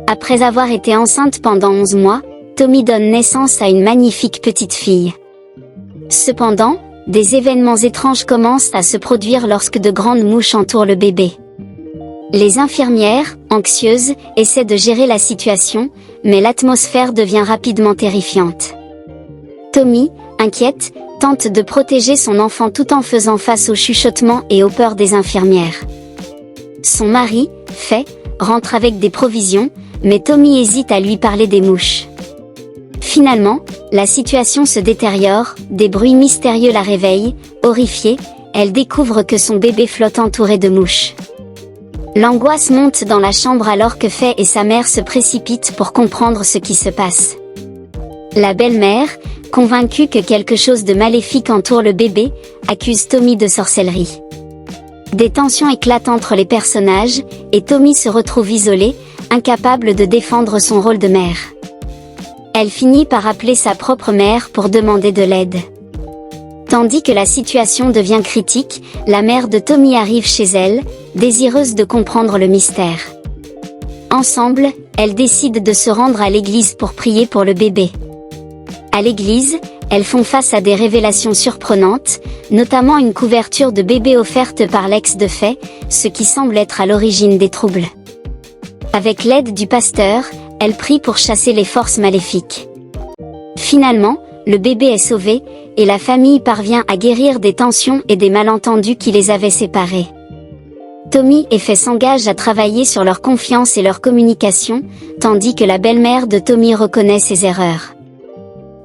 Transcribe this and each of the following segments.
Après avoir été enceinte pendant 11 mois, Tommy donne naissance à une magnifique petite fille. Cependant, des événements étranges commencent à se produire lorsque de grandes mouches entourent le bébé. Les infirmières, anxieuses, essaient de gérer la situation, mais l'atmosphère devient rapidement terrifiante. Tommy, inquiète, tente de protéger son enfant tout en faisant face aux chuchotements et aux peurs des infirmières. Son mari, Faye, rentre avec des provisions, mais Tommy hésite à lui parler des mouches. Finalement, la situation se détériore, des bruits mystérieux la réveillent, horrifiée, elle découvre que son bébé flotte entouré de mouches. L'angoisse monte dans la chambre alors que Faye et sa mère se précipitent pour comprendre ce qui se passe. La belle-mère, convaincue que quelque chose de maléfique entoure le bébé, accuse Tommy de sorcellerie. Des tensions éclatent entre les personnages, et Tommy se retrouve isolée, incapable de défendre son rôle de mère. Elle finit par appeler sa propre mère pour demander de l'aide. Tandis que la situation devient critique, la mère de Tommy arrive chez elle, désireuse de comprendre le mystère. Ensemble, elles décident de se rendre à l'église pour prier pour le bébé. À l'église, elles font face à des révélations surprenantes, notamment une couverture de bébé offerte par l'ex de Faye, ce qui semble être à l'origine des troubles. Avec l'aide du pasteur, elles prient pour chasser les forces maléfiques. Finalement, le bébé est sauvé, et la famille parvient à guérir des tensions et des malentendus qui les avaient séparés. Tommy et Faye s'engagent à travailler sur leur confiance et leur communication, tandis que la belle-mère de Tommy reconnaît ses erreurs.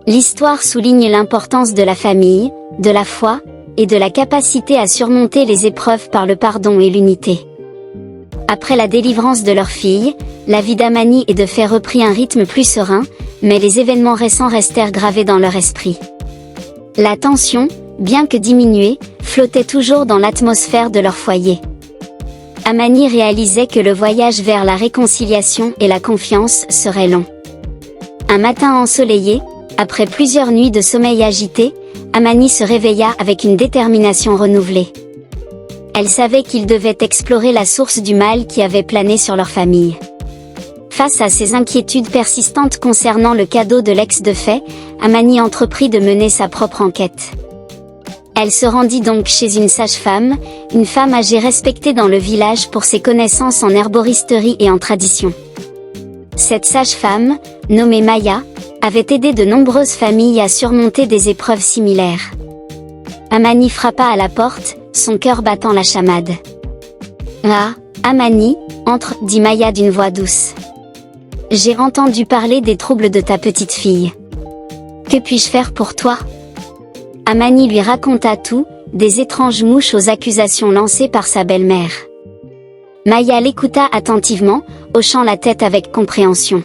L'histoire souligne l'importance de la famille, de la foi, et de la capacité à surmonter les épreuves par le pardon et l'unité. Après la délivrance de leur fille, la vie d'Amani et de Faye reprit un rythme plus serein, mais les événements récents restèrent gravés dans leur esprit. La tension, bien que diminuée, flottait toujours dans l'atmosphère de leur foyer. Amani réalisait que le voyage vers la réconciliation et la confiance serait long. Un matin ensoleillé, après plusieurs nuits de sommeil agité, Amani se réveilla avec une détermination renouvelée. Elle savait qu'ils devaient explorer la source du mal qui avait plané sur leur famille. Face à ces inquiétudes persistantes concernant le cadeau de l'ex de Faye, Amani entreprit de mener sa propre enquête. Elle se rendit donc chez une sage-femme, une femme âgée respectée dans le village pour ses connaissances en herboristerie et en tradition. Cette sage-femme, nommée Maya, avait aidé de nombreuses familles à surmonter des épreuves similaires. Amani frappa à la porte, son cœur battant la chamade. « Ah, Amani, entre, dit Maya d'une voix douce. J'ai entendu parler des troubles de ta petite fille. Que puis-je faire pour toi ?» Amani lui raconta tout, des étranges mouches aux accusations lancées par sa belle-mère. Maya l'écouta attentivement, hochant la tête avec compréhension.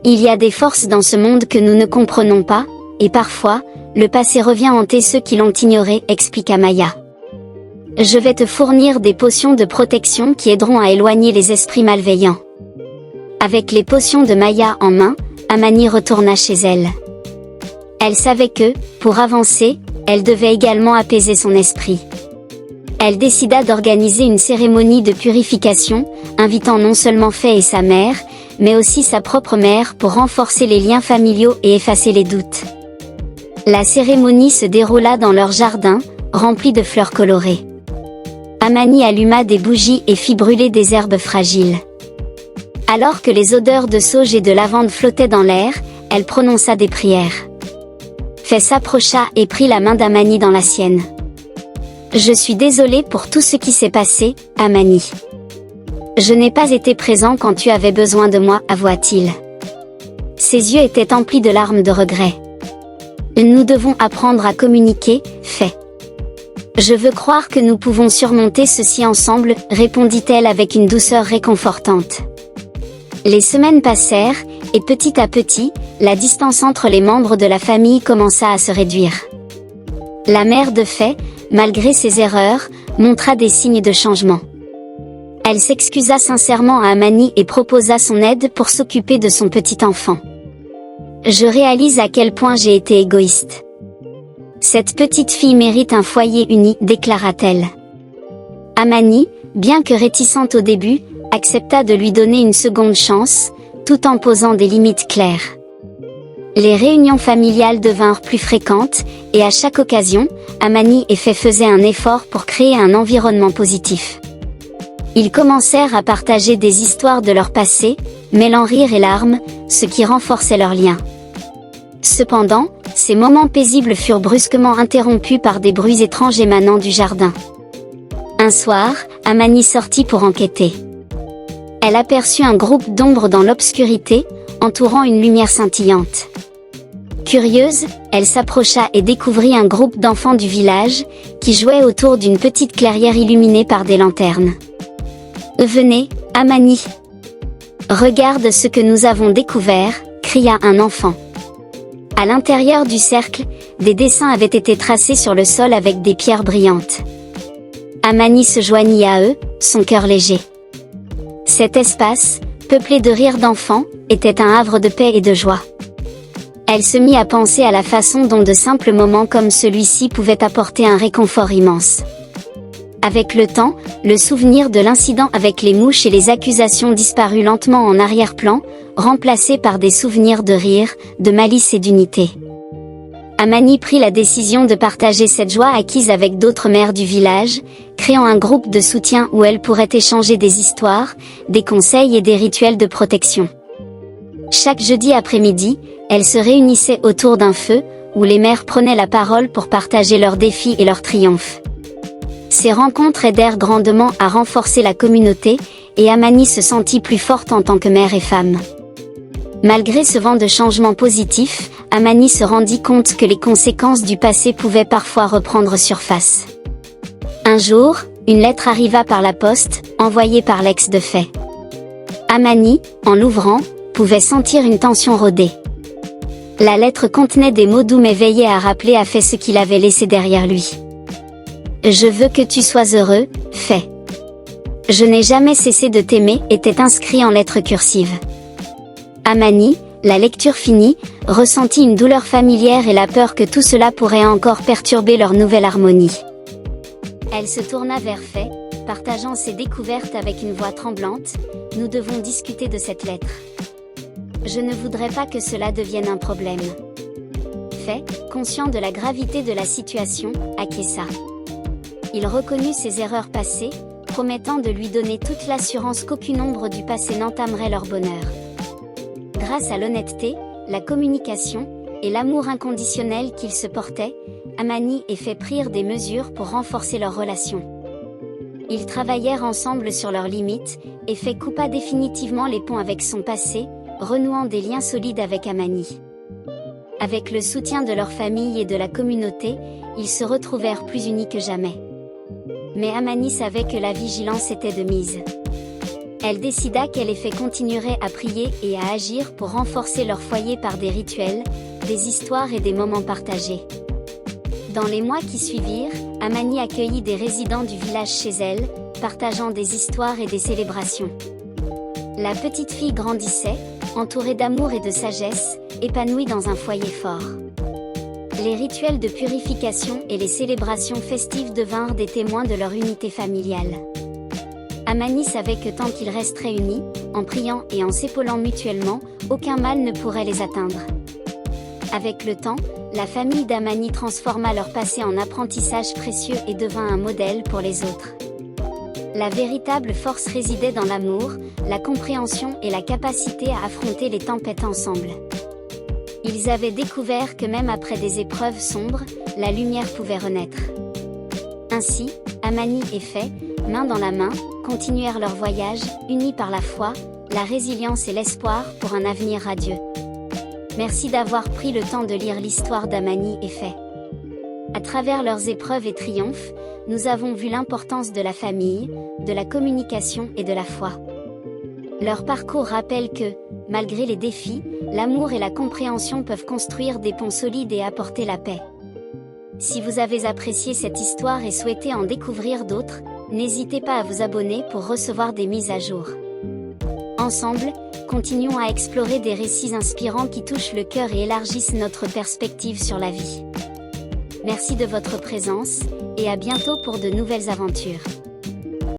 Il y a des forces dans ce monde que nous ne comprenons pas, et parfois, le passé revient hanter ceux qui l'ont ignoré, expliqua Maya. Je vais te fournir des potions de protection qui aideront à éloigner les esprits malveillants. Avec les potions de Maya en main, Amani retourna chez elle. Elle savait que, pour avancer, elle devait également apaiser son esprit. Elle décida d'organiser une cérémonie de purification, invitant non seulement Faye et sa mère, mais aussi sa propre mère pour renforcer les liens familiaux et effacer les doutes. La cérémonie se déroula dans leur jardin, rempli de fleurs colorées. Amani alluma des bougies et fit brûler des herbes fragiles. Alors que les odeurs de sauge et de lavande flottaient dans l'air, elle prononça des prières. Faye s'approcha et prit la main d'Amani dans la sienne. « Je suis désolée pour tout ce qui s'est passé, Amani. Je n'ai pas été présent quand tu avais besoin de moi, avoua-t-il. Ses yeux étaient emplis de larmes de regret. Nous devons apprendre à communiquer, Faye. Je veux croire que nous pouvons surmonter ceci ensemble, répondit-elle avec une douceur réconfortante. Les semaines passèrent, et petit à petit, la distance entre les membres de la famille commença à se réduire. La mère de Faye, malgré ses erreurs, montra des signes de changement. Elle s'excusa sincèrement à Amani et proposa son aide pour s'occuper de son petit enfant. Je réalise à quel point j'ai été égoïste. Cette petite fille mérite un foyer uni, déclara-t-elle. Amani, bien que réticente au début, accepta de lui donner une seconde chance, tout en posant des limites claires. Les réunions familiales devinrent plus fréquentes, et à chaque occasion, Amani et Faye faisaient un effort pour créer un environnement positif. Ils commencèrent à partager des histoires de leur passé, mêlant rire et larmes, ce qui renforçait leur lien. Cependant, ces moments paisibles furent brusquement interrompus par des bruits étranges émanant du jardin. Un soir, Amani sortit pour enquêter. Elle aperçut un groupe d'ombres dans l'obscurité, entourant une lumière scintillante. Curieuse, elle s'approcha et découvrit un groupe d'enfants du village, qui jouaient autour d'une petite clairière illuminée par des lanternes. « Venez, Amani. Regarde ce que nous avons découvert », cria un enfant. À l'intérieur du cercle, des dessins avaient été tracés sur le sol avec des pierres brillantes. Amani se joignit à eux, son cœur léger. Cet espace, peuplé de rires d'enfants, était un havre de paix et de joie. Elle se mit à penser à la façon dont de simples moments comme celui-ci pouvaient apporter un réconfort immense. Avec le temps, le souvenir de l'incident avec les mouches et les accusations disparut lentement en arrière-plan, remplacés par des souvenirs de rire, de malice et d'unité. Amani prit la décision de partager cette joie acquise avec d'autres mères du village, créant un groupe de soutien où elles pourraient échanger des histoires, des conseils et des rituels de protection. Chaque jeudi après-midi, elles se réunissaient autour d'un feu, où les mères prenaient la parole pour partager leurs défis et leurs triomphes. Ces rencontres aidèrent grandement à renforcer la communauté, et Amani se sentit plus forte en tant que mère et femme. Malgré ce vent de changement positif, Amani se rendit compte que les conséquences du passé pouvaient parfois reprendre surface. Un jour, une lettre arriva par la poste, envoyée par l'ex de Faye. Amani, en l'ouvrant, pouvait sentir une tension rôder. La lettre contenait des mots doux mais veillait à rappeler à Faye ce qu'il avait laissé derrière lui. « Je veux que tu sois heureux, Faye. Je n'ai jamais cessé de t'aimer » était inscrit en lettres cursives. Amani, la lecture finie, ressentit une douleur familière et la peur que tout cela pourrait encore perturber leur nouvelle harmonie. Elle se tourna vers Faye, partageant ses découvertes avec une voix tremblante. « Nous devons discuter de cette lettre. Je ne voudrais pas que cela devienne un problème. » Faye, conscient de la gravité de la situation, acquiesça. Il reconnut ses erreurs passées, promettant de lui donner toute l'assurance qu'aucune ombre du passé n'entamerait leur bonheur. Grâce à l'honnêteté, la communication, et l'amour inconditionnel qu'ils se portaient, Amani et Faye prirent des mesures pour renforcer leur relation. Ils travaillèrent ensemble sur leurs limites, et Faye coupa définitivement les ponts avec son passé, renouant des liens solides avec Amani. Avec le soutien de leur famille et de la communauté, ils se retrouvèrent plus unis que jamais. Mais Amani savait que la vigilance était de mise. Elle décida qu'elle et Faye continueraient à prier et à agir pour renforcer leur foyer par des rituels, des histoires et des moments partagés. Dans les mois qui suivirent, Amani accueillit des résidents du village chez elle, partageant des histoires et des célébrations. La petite fille grandissait, entourée d'amour et de sagesse, épanouie dans un foyer fort. Les rituels de purification et les célébrations festives devinrent des témoins de leur unité familiale. Amani savait que tant qu'ils resteraient unis, en priant et en s'épaulant mutuellement, aucun mal ne pourrait les atteindre. Avec le temps, la famille d'Amani transforma leur passé en apprentissage précieux et devint un modèle pour les autres. La véritable force résidait dans l'amour, la compréhension et la capacité à affronter les tempêtes ensemble. Ils avaient découvert que même après des épreuves sombres, la lumière pouvait renaître. Ainsi, Amani et Faye, main dans la main, continuèrent leur voyage, unis par la foi, la résilience et l'espoir pour un avenir radieux. Merci d'avoir pris le temps de lire l'histoire d'Amani et Faye. À travers leurs épreuves et triomphes, nous avons vu l'importance de la famille, de la communication et de la foi. Leur parcours rappelle que, malgré les défis, l'amour et la compréhension peuvent construire des ponts solides et apporter la paix. Si vous avez apprécié cette histoire et souhaitez en découvrir d'autres, n'hésitez pas à vous abonner pour recevoir des mises à jour. Ensemble, continuons à explorer des récits inspirants qui touchent le cœur et élargissent notre perspective sur la vie. Merci de votre présence, et à bientôt pour de nouvelles aventures.